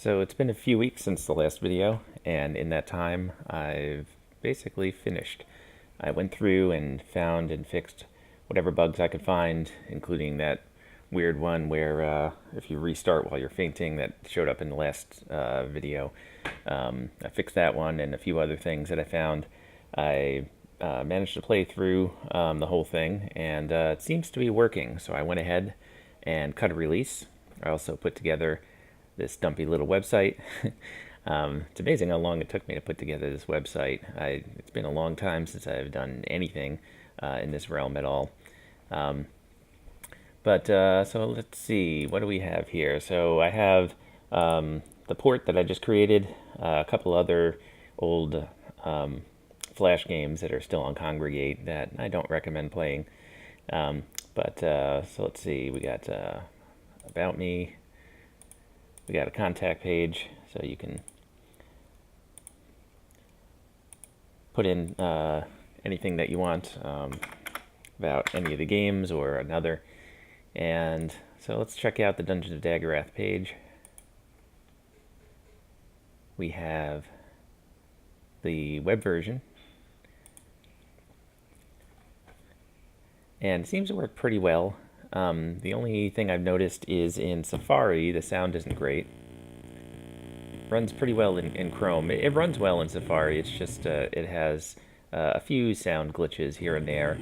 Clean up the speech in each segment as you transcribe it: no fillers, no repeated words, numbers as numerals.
So it's been a few weeks since the last video, and in that time I've basically finished. I went through and found and fixed whatever bugs I could find, including that weird one where if you restart while you're fainting that showed up in the last video. I fixed that one and a few other things that I found. I managed to play through the whole thing, and it seems to be working, so I went ahead and cut a release. I also put together this dumpy little website. It's amazing how long it took me to put together this website. It's been a long time since I've done anything in this realm at all. So let's see, what do we have here? So I have the port that I just created, a couple other old Flash games that are still on Congregate that I don't recommend playing. So let's see, we got About Me. We got a contact page, so you can put in anything that you want about any of the games or another. And so let's check out the Dungeons of Daggorath page. We have the web version, and it seems to work pretty well. The only thing I've noticed is in Safari, the sound isn't great. It runs pretty well in Chrome. It runs well in Safari, it's just it has a few sound glitches here and there.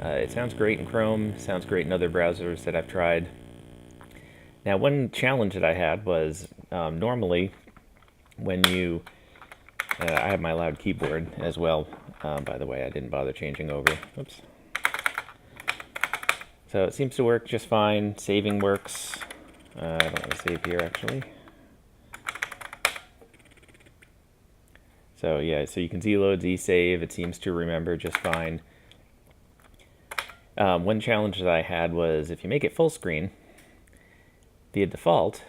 It sounds great in Chrome, sounds great in other browsers that I've tried. Now, one challenge that I had was normally when you... I have my loud keyboard as well, by the way. I didn't bother changing over. Oops. So it seems to work just fine. Saving works. I don't want to save here, actually. So yeah, so you can zload, zsave. It seems to remember just fine. One challenge that I had was if you make it full screen, the default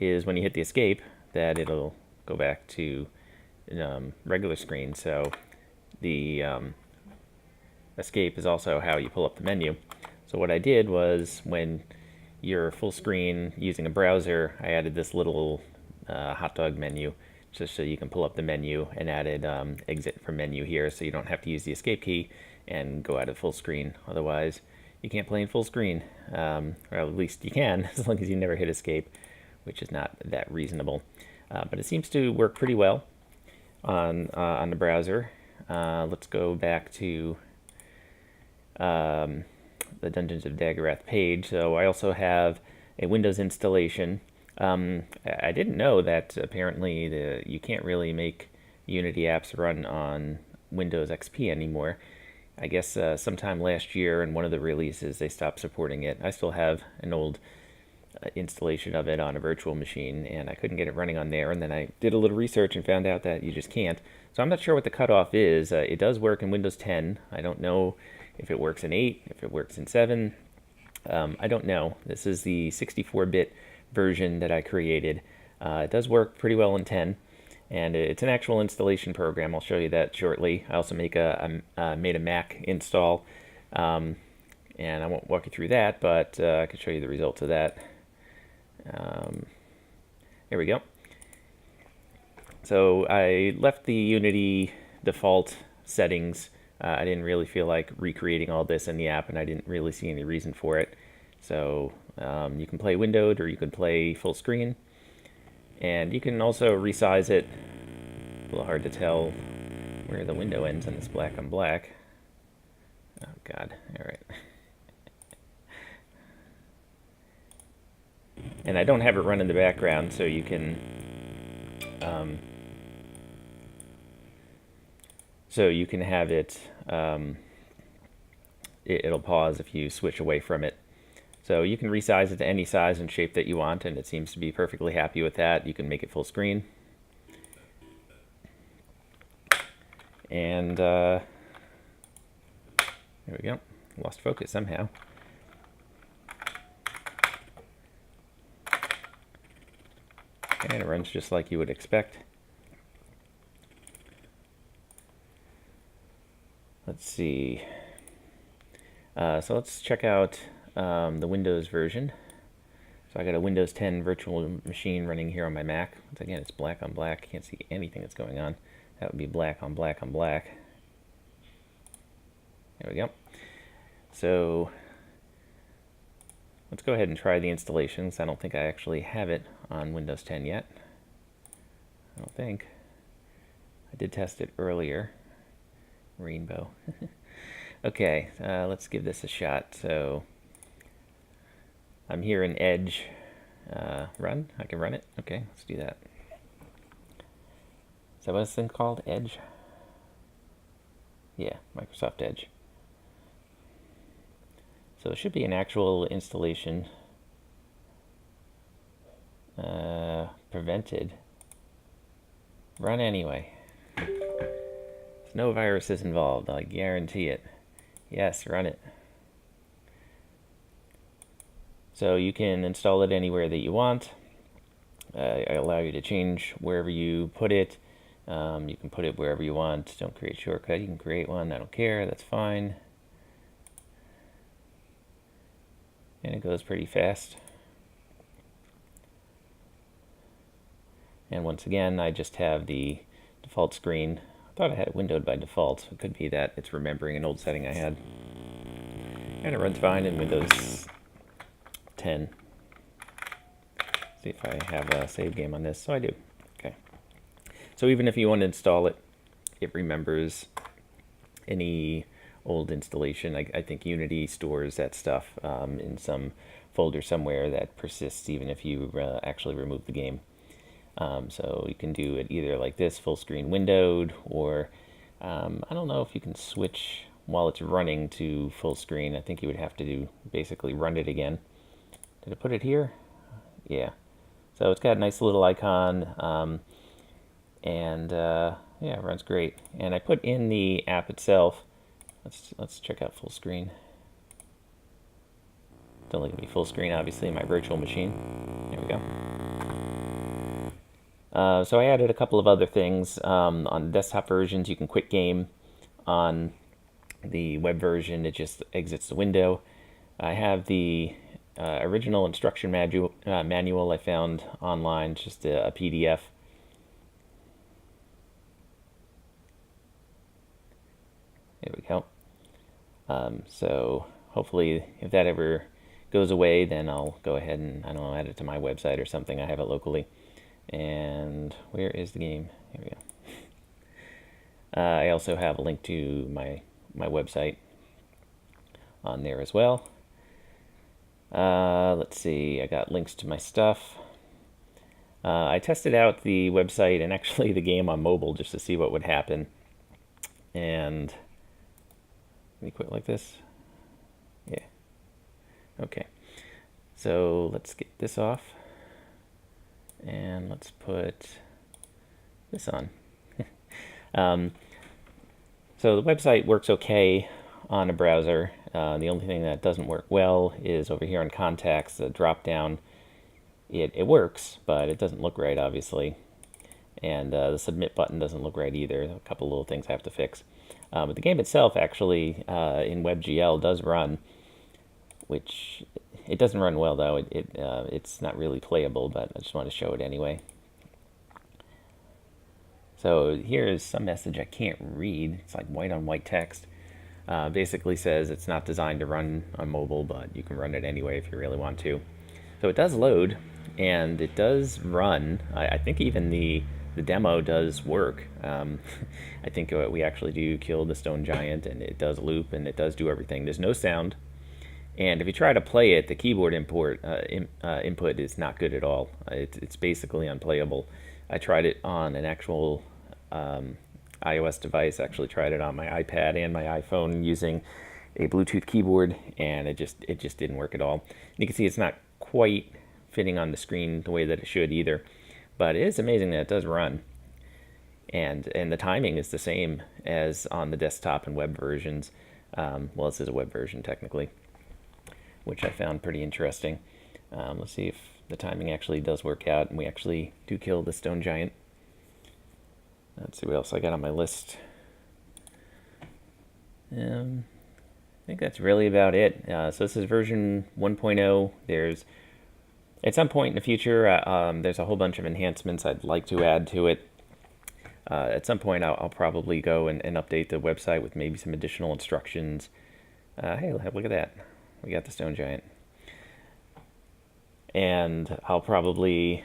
is when you hit the escape that it'll go back to regular screen. So the escape is also how you pull up the menu. So what I did was, when you're full screen using a browser, I added this little hotdog menu just so you can pull up the menu, and added exit from menu here so you don't have to use the escape key and go out of full screen. Otherwise, you can't play in full screen. Or at least you can, as long as you never hit escape, which is not that reasonable. But it seems to work pretty well on the browser. Let's go back to the Dungeons of Daggorath page. So I also have a Windows installation. I didn't know that apparently you can't really make Unity apps run on Windows XP anymore. I guess sometime last year in one of the releases they stopped supporting it. I still have an old installation of it on a virtual machine, and I couldn't get it running on there. And then I did a little research and found out that you just can't. So I'm not sure what the cutoff is. It does work in Windows 10. I don't know if it works in 8, if it works in 7. I don't know. This is the 64-bit version that I created. It does work pretty well in 10, and it's an actual installation program. I'll show you that shortly. I also made a Mac install, and I won't walk you through that, but I can show you the results of that. There we go. So I left the Unity default settings. I didn't really feel like recreating all this in the app, and I didn't really see any reason for it. So you can play windowed, or you can play full screen. And you can also resize it. A little hard to tell where the window ends on this black on black. Oh, God. All right. And I don't have it run in the background, so you can... So you can have it, it'll pause if you switch away from it. So you can resize it to any size and shape that you want, and it seems to be perfectly happy with that. You can make it full screen. And there we go. Lost focus somehow. And it runs just like you would expect. Let's see. So let's check out the Windows version. So So I got a Windows 10 virtual machine running here on my Mac. Once again, it's black on black. Can't see anything that's going on. That would be black on black on black. There we go. So let's go ahead and try the installations. I don't think I actually have it on Windows 10 yet. I don't think. I did test it earlier. Rainbow. Okay, let's give this a shot. So I'm here in Edge. Run? I can run it? Okay, let's do that. Is that what this thing called? Edge? Yeah, Microsoft Edge. So it should be an actual installation. Prevented. Run anyway. There's no viruses involved, I guarantee it. Yes, run it. So you can install it anywhere that you want. I allow you to change wherever you put it. You can put it wherever you want. Don't create a shortcut. You can create one. I don't care. That's fine. And it goes pretty fast. And once again, I just have the default screen. I thought I had it windowed by default. It could be that it's remembering an old setting I had. And it runs fine in Windows 10. See if I have a save game on this. So I do. Okay. So even if you want to install it, it remembers any old installation. I think Unity stores that stuff in some folder somewhere that persists even if you actually remove the game. So you can do it either like this, full screen windowed, or I don't know if you can switch while it's running to full screen. I think you would have to basically run it again. Did I put it here? Yeah. So it's got a nice little icon, and yeah, it runs great. And I put in the app itself. Let's check out full screen. Don't look at me full screen, obviously, in my virtual machine. There we go. So I added a couple of other things. On the desktop versions, you can quit game. On the web version, it just exits the window. I have the original instruction manual I found online, just a PDF. There we go. So hopefully, if that ever goes away, then I'll go ahead and, I don't know, add it to my website or something. I have it locally. And where is the game? Here we go. I also have a link to my website on there as well. Let's see, I got links to my stuff. I tested out the website and actually the game on mobile just to see what would happen. And let me quit like this. Yeah. Okay. So let's get this off. And let's put this on. So the website works okay on a browser. The only thing that doesn't work well is over here on contacts, the drop down. It works, but it doesn't look right, obviously. And the submit button doesn't look right either. A couple little things I have to fix. But the game itself actually in WebGL does run, which it doesn't run well though. It's not really playable, but I just want to show it anyway. So here's some message I can't read. It's like white on white text. Basically says it's not designed to run on mobile, but you can run it anyway if you really want to. So it does load, and it does run. I think even the demo does work. I think we actually do kill the stone giant, and it does loop, and it does do everything. There's no sound. And if you try to play it, the keyboard input is not good at all. It's basically unplayable. I tried it on an actual iOS device. I actually tried it on my iPad and my iPhone using a Bluetooth keyboard, and it just didn't work at all. You can see it's not quite fitting on the screen the way that it should either, but it is amazing that it does run. And the timing is the same as on the desktop and web versions. Well, this is a web version technically, which I found pretty interesting. Let's see if the timing actually does work out and we actually do kill the stone giant. Let's see what else I got on my list. I think that's really about it. So this is version 1.0. There's At some point in the future, there's a whole bunch of enhancements I'd like to add to it. At some point, I'll probably go and update the website with maybe some additional instructions. Hey, look at that. We got the stone giant. And I'll probably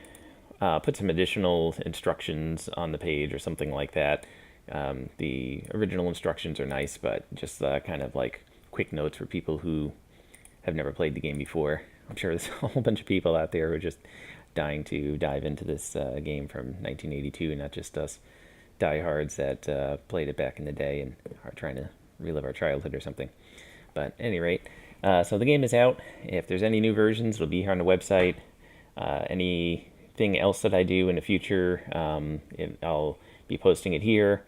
put some additional instructions on the page or something like that. The original instructions are nice, but just kind of like quick notes for people who have never played the game before. I'm sure there's a whole bunch of people out there who are just dying to dive into this game from 1982, not just us diehards that played it back in the day and are trying to relive our childhood or something. But at any rate, so the game is out. If there's any new versions, it'll be here on the website. Anything else that I do in the future, I'll be posting it here.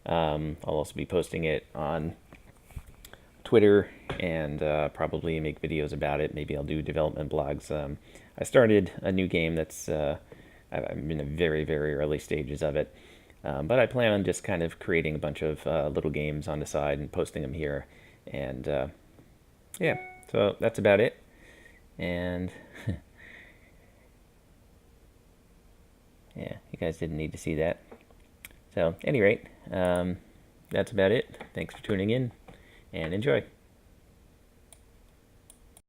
I'll also be posting it on Twitter and probably make videos about it. Maybe I'll do development blogs. I started a new game that's I'm in the very, very early stages of it. But I plan on just kind of creating a bunch of little games on the side and posting them here. And yeah, so that's about it. And yeah, you guys didn't need to see that. So, at any rate, that's about it. Thanks for tuning in and enjoy.